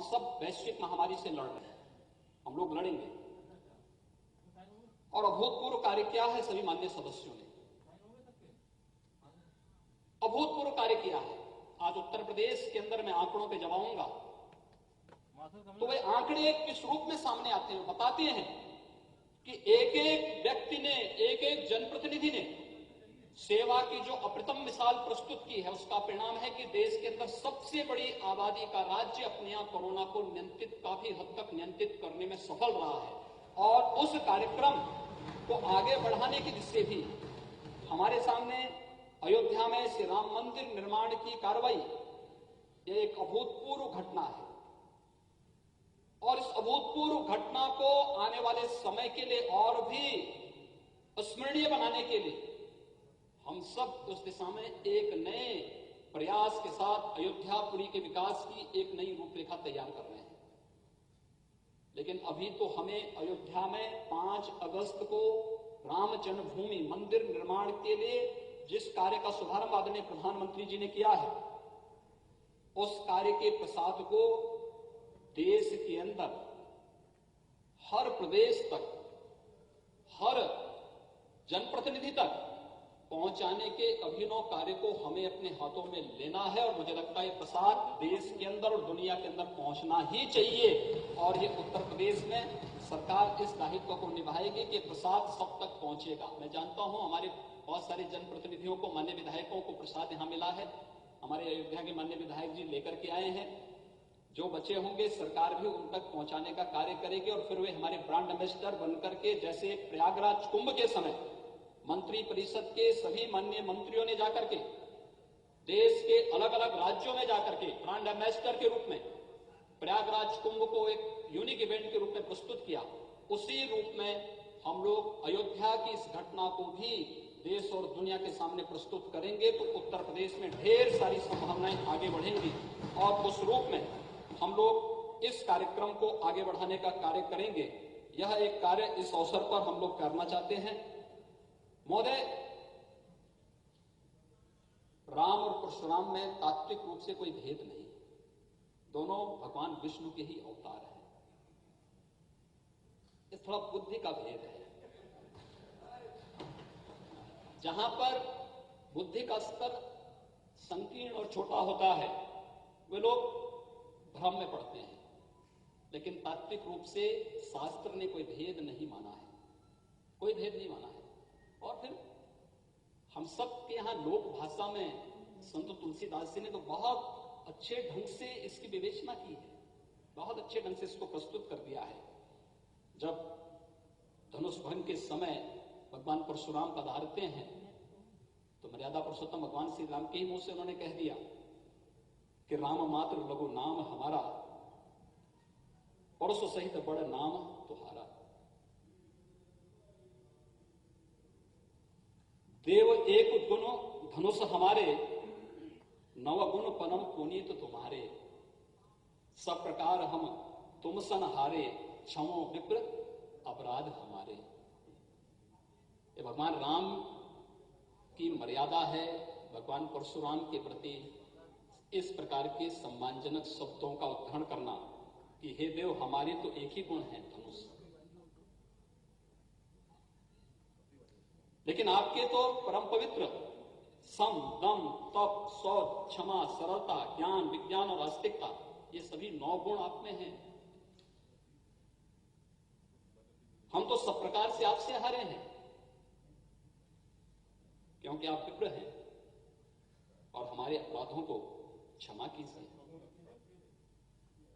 सब वैश्विक महामारी से लड़ रहे हैं, हम लोग लड़ेंगे। और अभूतपूर्व कार्य किया है सभी माननीय सदस्यों ने, अभूतपूर्व कार्य किया है। आज उत्तर प्रदेश के अंदर मैं आंकड़ों पे जब आऊंगा तो वे आंकड़े किस रूप में सामने आते हैं, बताते हैं कि एक एक व्यक्ति ने, एक एक जनप्रतिनिधि ने सेवा की जो अप्रतिम मिसाल प्रस्तुत की है, उसका परिणाम है कि देश के अंदर सबसे बड़ी आबादी का राज्य अपने यहां कोरोना को नियंत्रित, काफी हद तक नियंत्रित करने में सफल रहा है। और उस कार्यक्रम को आगे बढ़ाने की दिशा भी हमारे सामने अयोध्या में श्री राम मंदिर निर्माण की कार्रवाई, यह एक अभूतपूर्व घटना है। और इस अभूतपूर्व घटना को आने वाले समय के लिए और भी स्मरणीय बनाने के लिए हम सब उस दिशा में एक नए प्रयास के साथ अयोध्यापुरी के विकास की एक नई रूपरेखा तैयार कर रहे हैं। लेकिन अभी तो हमें अयोध्या में 5 अगस्त को राम जन्मभूमि मंदिर निर्माण के लिए जिस कार्य का शुभारंभ आदरणीय प्रधानमंत्री जी ने किया है, उस कार्य के प्रसाद को देश के अंदर हर प्रदेश तक, हर जनप्रतिनिधि तक पहुंचाने के अभिनव कार्य को हमें अपने हाथों में लेना है। और मुझे लगता है प्रसाद देश के अंदर और दुनिया के अंदर पहुंचना ही चाहिए। और ये उत्तर प्रदेश में सरकार इस दायित्व को निभाएगी कि प्रसाद सब तक पहुंचेगा। मैं जानता हूं हमारे बहुत सारे जनप्रतिनिधियों को, माननीय विधायकों को प्रसाद यहां मिला है, हमारे अयोध्या के माननीय विधायक जी लेकर के आए हैं। जो बचे होंगे सरकार भी उन तक पहुंचाने का कार्य करेगी और फिर वे हमारे ब्रांड एम्बेसडर बनकर के, जैसे प्रयागराज कुंभ के समय मंत्री परिषद के सभी माननीय मंत्रियों ने जाकर के देश के अलग अलग राज्यों में जाकर के ब्रांड एम्बेसडर के रूप में प्रयागराज कुंभ को एक यूनिक इवेंट के रूप में प्रस्तुत किया, उसी रूप में हम लोग अयोध्या की इस घटना को भी देश और दुनिया के सामने प्रस्तुत करेंगे। तो उत्तर प्रदेश में ढेर सारी संभावनाएं आगे बढ़ेंगी और उस रूप में हम लोग इस कार्यक्रम को आगे बढ़ाने का कार्य करेंगे। यह एक कार्य इस अवसर पर हम लोग करना चाहते हैं। महोदय, राम और परशुराम में तात्विक रूप से कोई भेद नहीं, दोनों भगवान विष्णु के ही अवतार हैं। ये थोड़ा बुद्धि का भेद है। जहां पर बुद्धि का स्तर संकीर्ण और छोटा होता है वे लोग भ्रम में पड़ते हैं, लेकिन तात्विक रूप से शास्त्र ने कोई भेद नहीं माना है, कोई भेद नहीं माना है। और फिर हम सब के यहां लोक भाषा में संत तुलसीदास जी ने तो बहुत अच्छे ढंग से इसकी विवेचना की है, बहुत अच्छे ढंग से इसको प्रस्तुत कर दिया है। जब धनुष भंग के समय भगवान परशुराम पधारते हैं तो मर्यादा पुरुषोत्तम भगवान श्री राम के ही मुंह से उन्होंने कह दिया कि राम मात्र लघु नाम हमारा, परसु सहित बड़ नाम तुम्हारा। देव एक गुण धनुष हमारे, नव गुण पनम पुनीत तुम्हारे। सब प्रकार हम तुम सन हारे, क्षमो विप्र अपराध हमारे। ये भगवान राम की मर्यादा है भगवान परशुराम के प्रति इस प्रकार के सम्मानजनक शब्दों का उच्चारण करना कि हे देव, हमारे तो एक ही गुण है, धनुष, लेकिन आपके तो परम पवित्र सम, दम, तप, शौच, क्षमा, सरलता, ज्ञान, विज्ञान और आस्तिकता, ये सभी 9 गुण आप में हैं। हम तो सब प्रकार से आपसे हारे हैं क्योंकि आप विप्र हैं और हमारे अपराधों को क्षमा कीजिए।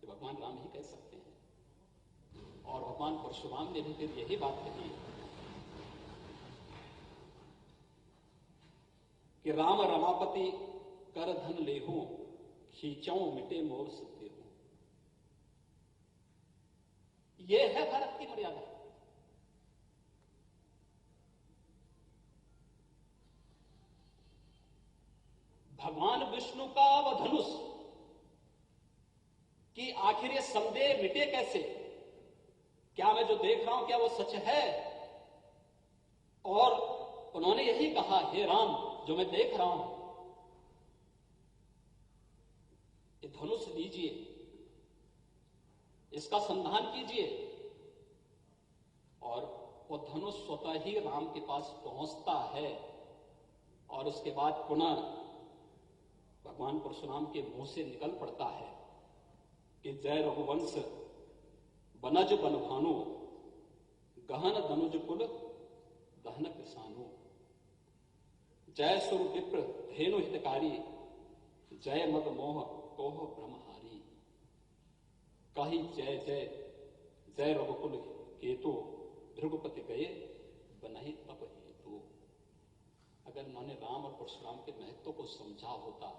भगवान राम ही कह सकते हैं। और भगवान परशुराम ने भी फिर यही बात कही कि राम रमापति कर धन लेहूं, खींचों मिटे मोर सतेहूं। यह है भारत की मर्यादा। भगवान विष्णु का वह धनुष कि आखिर ये संदेह मिटे कैसे, क्या मैं जो देख रहा हूं क्या वो सच है। और उन्होंने यही कहा, हे राम, जो मैं देख रहा हूं ये धनुष लीजिए इसका संधान कीजिए। और वो धनुष स्वतः ही राम के पास पहुंचता है और उसके बाद पुनः भगवान परशुराम के मुंह से निकल पड़ता है कि जय रघुवंश बनज बन भानु, गहन धनुज कुल दहन कृषानु, जय सुर विप्र धेनु हितकारी, जय मद मोह तोह ब्रह्महारी। कही जय जय जय रघुकुल केतु, भृगुपति गए बनहि तप हेतु। अगर उन्होंने राम और परशुराम के महत्व को समझा होता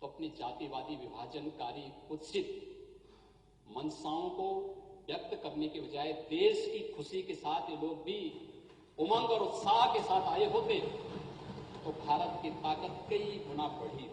तो अपनी जातिवादी विभाजनकारी कुत्सित मनसाओं को व्यक्त करने के बजाय देश की खुशी के साथ ये लोग भी उमंग और उत्साह के साथ आए होते तो भारत की ताकत कई गुना बढ़ी